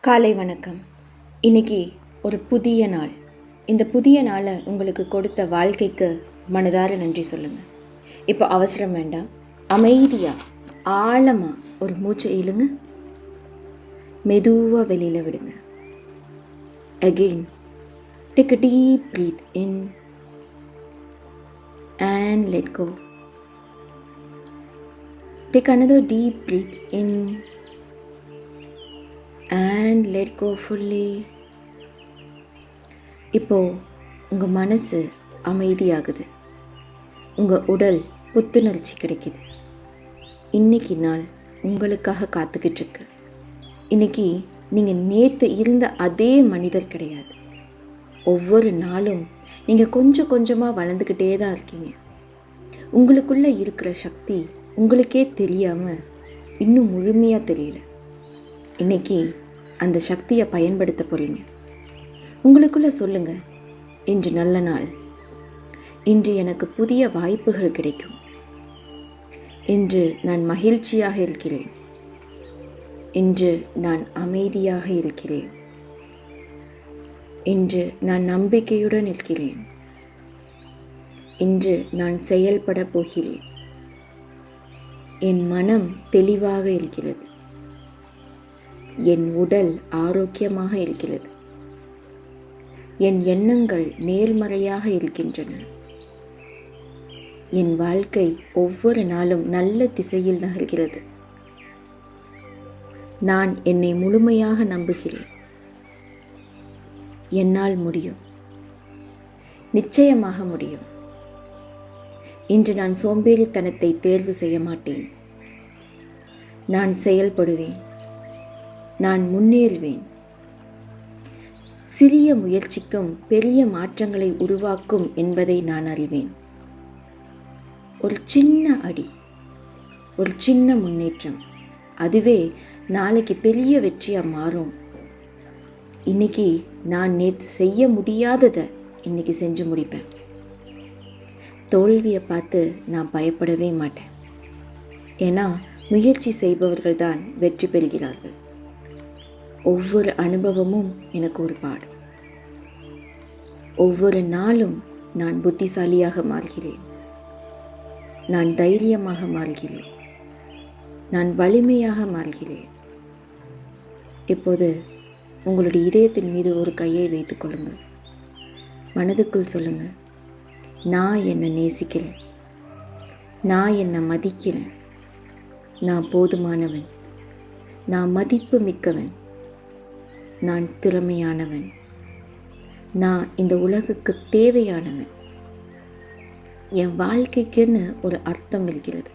காலை வணக்கம். இன்னைக்கு ஒரு புதிய நாள். இந்த புதிய நாளை உங்களுக்கு கொடுத்த வாழ்க்கைக்கு மனதார நன்றி சொல்லுங்கள். இப்போ அவசரம் வேண்டாம். அமைதியாக ஆழமாக ஒரு மூச்சை இழுங்க. மெதுவாக வெளியில் விடுங்க. Again, take a deep breath in and let go. Take another deep breath in and let go fully. இப்போ உங்கள் மனசு அமைதியாகுது, உங்கள் உடல் புத்துணர்ச்சி கிடைக்குது. இன்னைக்கு நாள் உங்களுக்காக காத்துக்கிட்டு இருக்கு. இன்னைக்கு நீங்கள் நேற்று இருந்த அதே மனிதர் கிடையாது. ஒவ்வொரு நாளும் நீங்கள் கொஞ்சம் கொஞ்சமாக வளர்ந்துக்கிட்டே தான் இருக்கீங்க. உங்களுக்குள்ளே இருக்கிற சக்தி உங்களுக்கே தெரியாமல் இன்னும் முழுமையாக தெரியல. இன்னைக்கு அந்த சக்தியை பயன்படுத்த போகிறீங்க. உங்களுக்குள்ளே சொல்லுங்கள், இன்று நல்ல நாள். இன்று எனக்கு புதிய வாய்ப்புகள் கிடைக்கும். இன்று நான் மகிழ்ச்சியாக இருக்கிறேன். இன்று நான் அமைதியாக இருக்கிறேன். இன்று நான் நம்பிக்கையுடன் இருக்கிறேன். இன்று நான் செயல்பட போகிறேன். என் மனம் தெளிவாக இருக்கிறது. என் உடல் ஆரோக்கியமாக இருக்கிறது. என் எண்ணங்கள் நேர்மறையாக இருக்கின்றன. என் வாழ்க்கை ஒவ்வொரு நாளும் நல்ல திசையில் நகர்கிறது. நான் என்னை முழுமையாக நம்புகிறேன். என்னால் முடியும். நிச்சயமாக முடியும். இன்று நான் சோம்பேறித்தனத்தை தேர்வு செய்ய மாட்டேன். நான் செயல்படுவேன். நான் முன்னேறுவேன். சிறிய முயற்சிக்கும் பெரிய மாற்றங்களை உருவாக்கும் என்பதை நான் அறிவேன். ஒரு சின்ன அடி, ஒரு சின்ன முன்னேற்றம், அதுவே நாளைக்கு பெரிய வெற்றியாக மாறும். இன்னைக்கு நான் நேற்று செய்ய முடியாததை இன்னைக்கு செஞ்சு முடிப்பேன். தோல்வியை பார்த்து நான் பயப்படவே மாட்டேன். ஏன்னா முயற்சி செய்பவர்கள் தான் வெற்றி பெறுகிறார்கள். ஒவ்வொரு அனுபவமும் எனக்கு ஒரு பாடம். ஒவ்வொரு நாளும் நான் புத்திசாலியாக மாறுகிறேன். நான் தைரியமாக மாறுகிறேன். நான் வலிமையாக மாறுகிறேன். இப்போது உங்களுடைய இதயத்தின் மீது ஒரு கையை வைத்துக் கொள்ளுங்கள். மனதுக்குள் சொல்லுங்கள், நான் என்னை நேசிக்கிறேன். நான் என்னை மதிக்கிறேன். நான் போதுமானவன். நான் மதிப்பு மிக்கவன். நான் திறமையானவன். நான் இந்த உலகுக்கு தேவையானவன். என் வாழ்க்கைக்குன்னு ஒரு அர்த்தம் இருக்கிறது.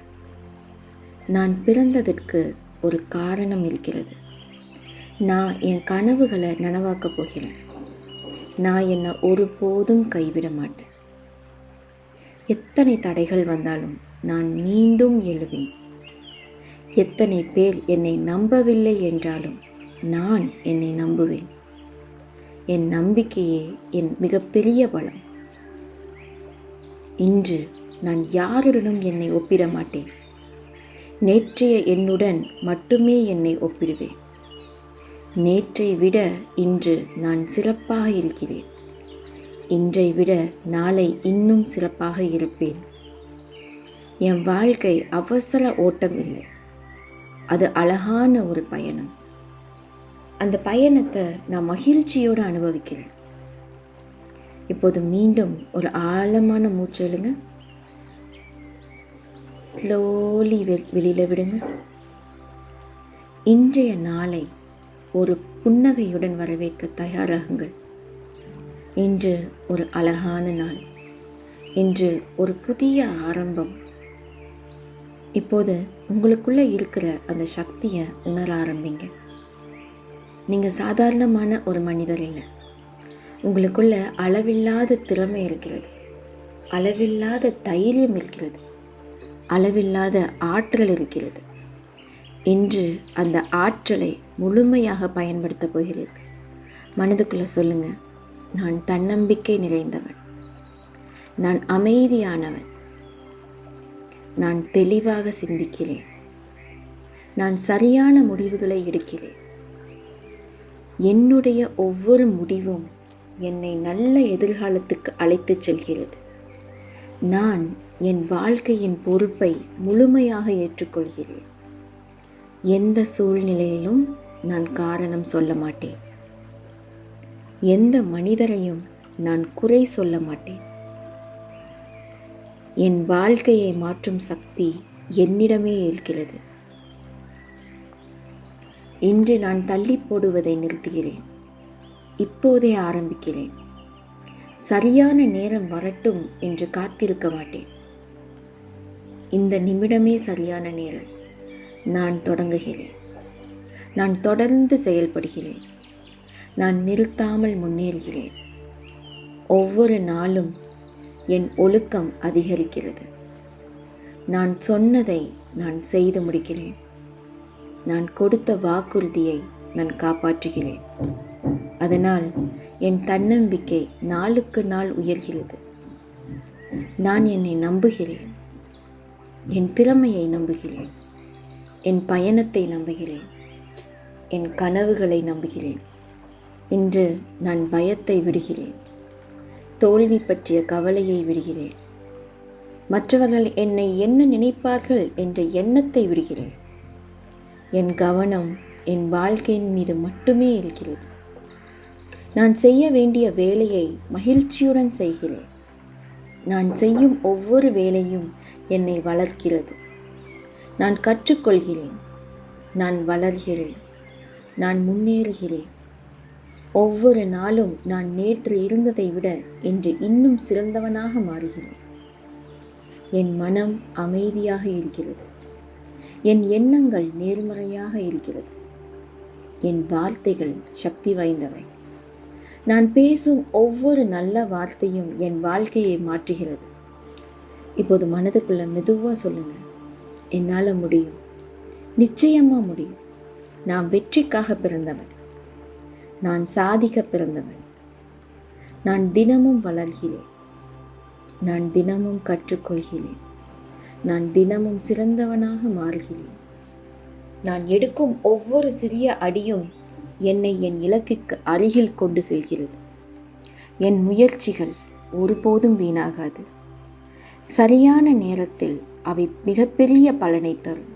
நான் பிறந்ததற்கு ஒரு காரணம் இருக்கிறது. நான் என் கனவுகளை நனவாக்கப் போகிறேன். நான் என்னை ஒருபோதும் கைவிட மாட்டேன். எத்தனை தடைகள் வந்தாலும் நான் மீண்டும் எழுவேன். எத்தனை பேர் என்னை நம்பவில்லை என்றாலும் நான் என்னை நம்புவேன். என் நம்பிக்கையே என் மிகப்பெரிய பலம். இன்று நான் யாருடனும் என்னை ஒப்பிட மாட்டேன். நேற்றைய என்னுடன் மட்டுமே என்னை ஒப்பிடுவேன். நேற்றை விட இன்று நான் சிறப்பாக இருக்கிறேன். இன்றை விட நாளை இன்னும் சிறப்பாக இருப்பேன். என் வாழ்க்கை அவசர ஓட்டம் இல்லை. அது அழகான ஒரு பயணம். அந்த பயணத்தை நான் மகிழ்ச்சியோடு அனுபவிக்கிறேன். இப்போது மீண்டும் ஒரு ஆழமான மூச்சு இழுங்க. ஸ்லோலி வெளியில் விடுங்க. இன்றைய நாளை ஒரு புன்னகையுடன் வரவேற்க தயாராகுங்கள். இன்று ஒரு அழகான நாள். இன்று ஒரு புதிய ஆரம்பம். இப்போது உங்களுக்குள்ளே இருக்கிற அந்த சக்தியை உணர ஆரம்பிங்க. நீங்கள் சாதாரணமான ஒரு மனிதர் இல்லை. உங்களுக்குள்ள அளவில்லாத திறமை இருக்கிறது. அளவில்லாத தைரியம் இருக்கிறது. அளவில்லாத ஆற்றல் இருக்கிறது. இன்று அந்த ஆற்றலை முழுமையாக பயன்படுத்த போகிறீர்கள். மனதுக்குள்ளே சொல்லுங்கள், நான் தன்னம்பிக்கை நிறைந்தவன். நான் அமைதியானவன். நான் தெளிவாக சிந்திக்கிறேன். நான் சரியான முடிவுகளை எடுக்கிறேன். என்னுடைய ஒவ்வொரு முடிவும் என்னை நல்ல எதிர்காலத்துக்கு அழைத்துச் செல்கிறது. நான் என் வாழ்க்கையின் பொறுப்பை முழுமையாக ஏற்றுக்கொள்கிறேன். எந்த சூழ்நிலையிலும் நான் காரணம் சொல்ல மாட்டேன். எந்த மனிதரையும் நான் குறை சொல்ல மாட்டேன். என் வாழ்க்கையை மாற்றும் சக்தி என்னிடமே இருக்கிறது. இன்று நான் தள்ளி போடுவதை நிறுத்துகிறேன். இப்போதே ஆரம்பிக்கிறேன். சரியான நேரம் வரட்டும் என்று காத்திருக்க மாட்டேன். இந்த நிமிடமே சரியான நேரம். நான் தொடங்குகிறேன். நான் தொடர்ந்து செயல்படுகிறேன். நான் நிறுத்தாமல் முன்னேறுகிறேன். ஒவ்வொரு நாளும் என் ஒழுக்கம் அதிகரிக்கிறது. நான் சொன்னதை நான் செய்து முடிக்கிறேன். நான் கொடுத்த வாக்குறுதியை நான் காப்பாற்றுகிறேன். அதனால் என் தன்னம்பிக்கை நாளுக்கு நாள் உயர்கிறது. நான் என்னை நம்புகிறேன். என் திறமையை நம்புகிறேன். என் பயணத்தை நம்புகிறேன். என் கனவுகளை நம்புகிறேன். இன்று நான் பயத்தை விடுகிறேன். தோல்வி பற்றிய கவலையை விடுகிறேன். மற்றவர்கள் என்னை என்ன நினைப்பார்கள் என்ற எண்ணத்தை விடுகிறேன். என் கவனம் என் வாழ்க்கையின் மீது மட்டுமே இருக்கிறது. நான் செய்ய வேண்டிய வேலையை மகிழ்ச்சியுடன் செய்கிறேன். நான் செய்யும் ஒவ்வொரு வேலையும் என்னை வளர்க்கிறது. நான் கற்றுக்கொள்கிறேன். நான் வளர்கிறேன். நான் முன்னேறுகிறேன். ஒவ்வொரு நாளும் நான் நேற்று இருந்ததை விட இன்று இன்னும் சிறந்தவனாக மாறுகிறேன். என் மனம் அமைதியாக இருக்கிறது. என் எண்ணங்கள் நேர்மறையாக இருக்கிறது. என் வார்த்தைகள் சக்தி வாய்ந்தவை. நான் பேசும் ஒவ்வொரு நல்ல வார்த்தையும் என் வாழ்க்கையை மாற்றுகிறது. இப்போது மனதுக்குள்ள மெதுவாக சொல்லுங்க, என்னால் முடியும், நிச்சயமாக முடியும். நான் வெற்றிக்காக பிறந்தவன். நான் சாதிக்க பிறந்தவன். நான் தினமும் வளர்கிறேன். நான் தினமும் கற்றுக்கொள்கிறேன். நான் தினமும் சிறந்தவனாக மாறுகிறேன். நான் எடுக்கும் ஒவ்வொரு சிறிய அடியும் என்னை என் இலக்குக்கு அருகில் கொண்டு செல்கிறது. என் முயற்சிகள் ஒருபோதும் வீணாகாது. சரியான நேரத்தில் அவை மிகப்பெரிய பலனை தரும்.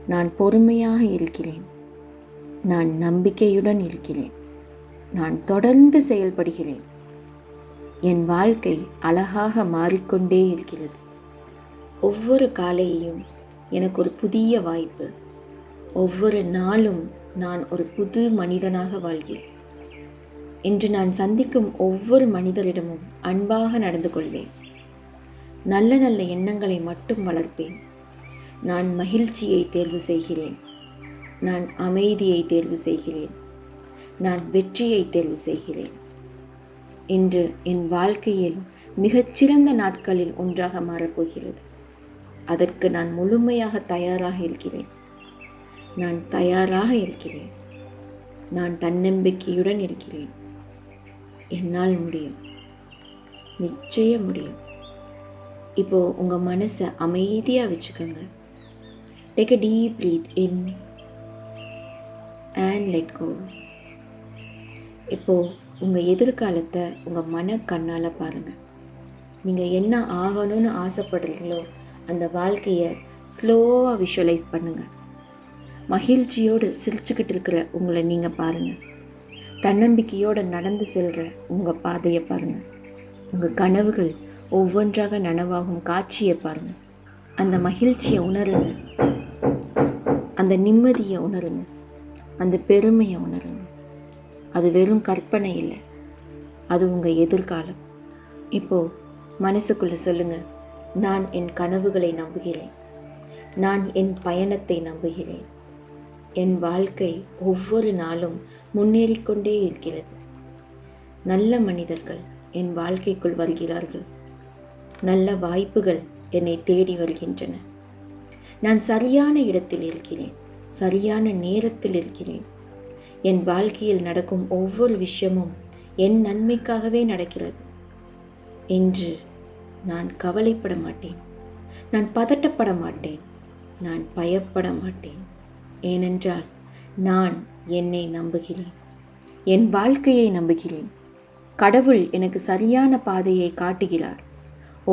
நான் பொறுமையாக இருக்கிறேன். நான் நம்பிக்கையுடன் இருக்கிறேன். நான் தொடர்ந்து செயல்படுகிறேன். என் வாழ்க்கை அழகாக மாறிக்கொண்டே இருக்கிறது. ஒவ்வொரு காலையையும் எனக்கு ஒரு புதிய வாய்ப்பு. ஒவ்வொரு நாளும் நான் ஒரு புது மனிதனாக வாழ்கிறேன். இன்று நான் சந்திக்கும் ஒவ்வொரு மனிதரிடமும் அன்பாக நடந்து கொள்வேன். நல்ல நல்ல எண்ணங்களை மட்டும் வளர்ப்பேன். நான் மகிழ்ச்சியை தேர்வு செய்கிறேன். நான் அமைதியை தேர்வு செய்கிறேன். நான் வெற்றியை தேர்வு செய்கிறேன். இன்று என் வாழ்க்கையில் மிகச்சிறந்த நாட்களில் ஒன்றாக மாறப்போகிறது. அதற்கு நான் முழுமையாக தயாராக இருக்கிறேன். நான் தயாராக இருக்கிறேன். நான் தன்னம்பிக்கையுடன் இருக்கிறேன். என்னால் முடியும். நிச்சயம் முடியும். இப்போது உங்கள் மனசை அமைதியாக வச்சுக்கோங்க. Take a deep breath in and let go. இப்போது உங்கள் எதிர்காலத்தை உங்கள் மனக்கண்ணால் பாருங்கள். நீங்கள் என்ன ஆகணும்னு ஆசைப்படுறீங்களோ அந்த வாழ்க்கையை ஸ்லோவாக விஷுவலைஸ் பண்ணுங்கள். மகிழ்ச்சியோடு சிரிச்சுக்கிட்டு இருக்கிற உங்களை நீங்கள் பாருங்கள். தன்னம்பிக்கையோடு நடந்து செல்கிற உங்கள் பாதையை பாருங்கள். உங்கள் கனவுகள் ஒவ்வொன்றாக நனவாகும் காட்சியை பாருங்கள். அந்த மகிழ்ச்சியை உணருங்க. அந்த நிம்மதியை உணருங்க. அந்த பெருமையை உணருங்க. அது வெறும் கற்பனை இல்லை, அது உங்கள் எதிர்காலம். இப்போது மனசுக்குள்ளே சொல்லுங்கள், நான் என் கனவுகளை நம்புகிறேன். நான் என் பயணத்தை நம்புகிறேன். என் வாழ்க்கை ஒவ்வொரு நாளும் முன்னேறிக்கொண்டே இருக்கிறது. நல்ல மனிதர்கள் என் வாழ்க்கைக்குள் வருகிறார்கள். நல்ல வாய்ப்புகள் என்னை தேடி வருகின்றன. நான் சரியான இடத்தில் இருக்கிறேன். சரியான நேரத்தில் இருக்கிறேன். என் வாழ்க்கையில் நடக்கும் ஒவ்வொரு விஷயமும் என் நன்மைக்காகவே நடக்கிறது. இன்று நான் கவலைப்பட மாட்டேன். நான் பதட்டப்பட மாட்டேன். நான் பயப்பட மாட்டேன். ஏனென்றால் நான் என்னை நம்புகிறேன். என் வாழ்க்கையை நம்புகிறேன். கடவுள் எனக்கு சரியான பாதையை காட்டுகிறார்.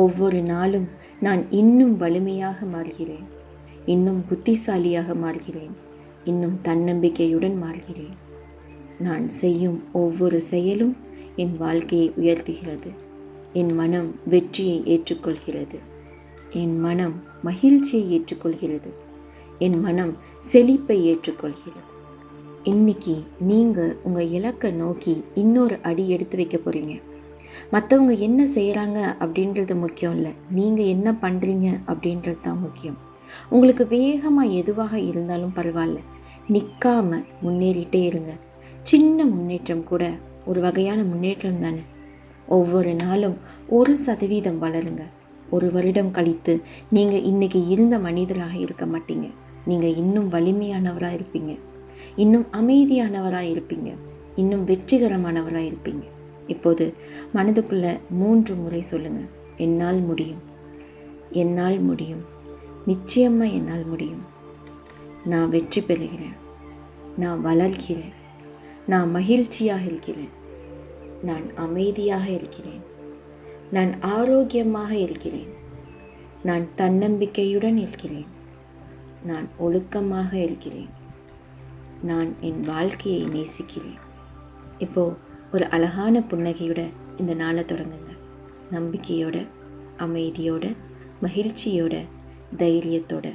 ஒவ்வொரு நாளும் நான் இன்னும் வலிமையாக மாறுகிறேன், இன்னும் புத்திசாலியாக மாறுகிறேன், இன்னும் தன்னம்பிக்கையுடன் மாறுகிறேன். நான் செய்யும் ஒவ்வொரு செயலும் என் வாழ்க்கையை உயர்த்துகிறது. என் மனம் வெற்றியை ஏற்றுக்கொள்கிறது. என் மனம் மகிழ்ச்சியை ஏற்றுக்கொள்கிறது. என் மனம் செழிப்பை ஏற்றுக்கொள்கிறது. இன்னைக்கு நீங்கள் உங்கள் இலக்கை நோக்கி இன்னொரு அடி எடுத்து வைக்க போகிறீங்க. மற்றவங்க என்ன செய்கிறாங்க அப்படின்றது முக்கியம் இல்லை, நீங்கள் என்ன பண்ணுறீங்க அப்படின்றது தான் முக்கியம். உங்களுக்கு வேகமாக எதுவாக இருந்தாலும் பரவாயில்ல, நிற்காம முன்னேறிட்டே இருங்க. சின்ன முன்னேற்றம் கூட ஒரு வகையான முன்னேற்றம் தானே. ஒவ்வொரு நாளும் 1% வளருங்க. 1 வருடம் கழித்து நீங்கள் இன்றைக்கி இருந்த மனிதராக இருக்க மாட்டீங்க. நீங்கள் இன்னும் வலிமையானவராக இருப்பீங்க, இன்னும் அமைதியானவராக இருப்பீங்க, இன்னும் வெற்றிகரமானவராக இருப்பீங்க. இப்போது மனதுக்குள்ளே 3 முறை சொல்லுங்கள், என்னால் முடியும், என்னால் முடியும், நிச்சயமாக என்னால் முடியும். நான் வெற்றி பெறுகிறேன், நான் வளர்கிறேன், நான் மகிழ்ச்சியாக இருக்கிறேன், நான் அமைதியாக இருக்கிறேன், நான் ஆரோக்கியமாக இருக்கிறேன், நான் தன்னம்பிக்கையுடன் இருக்கிறேன், நான் ஒழுக்கமாக இருக்கிறேன், நான் என் வாழ்க்கையை நேசிக்கிறேன். இப்போது ஒரு அழகான புன்னகையோட இந்த நாளை தொடங்குங்க. நம்பிக்கையோட, அமைதியோட, மகிழ்ச்சியோட, தைரியத்தோட.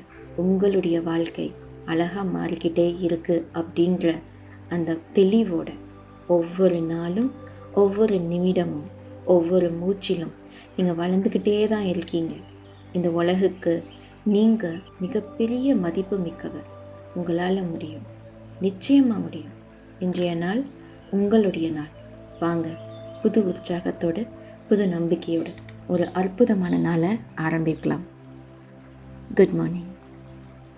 உங்களுடைய வாழ்க்கை அழகாக மாறிக்கிட்டே இருக்குது அப்படின்ற அந்த தெளிவோட ஒவ்வொரு நாளும், ஒவ்வொரு நிமிடமும், ஒவ்வொரு மூச்சிலும் நீங்கள் வளர்ந்துக்கிட்டே தான் இருக்கீங்க. இந்த உலகுக்கு நீங்கள் மிகப்பெரிய மதிப்பு மிக்கவர். உங்களால் முடியும், நிச்சயமாக முடியும். இன்றைய நாள் உங்களுடைய நாள். வாங்க, புது உற்சாகத்தோடு, புது நம்பிக்கையோடு ஒரு அற்புதமான நாளை ஆரம்பிக்கலாம். Good morning.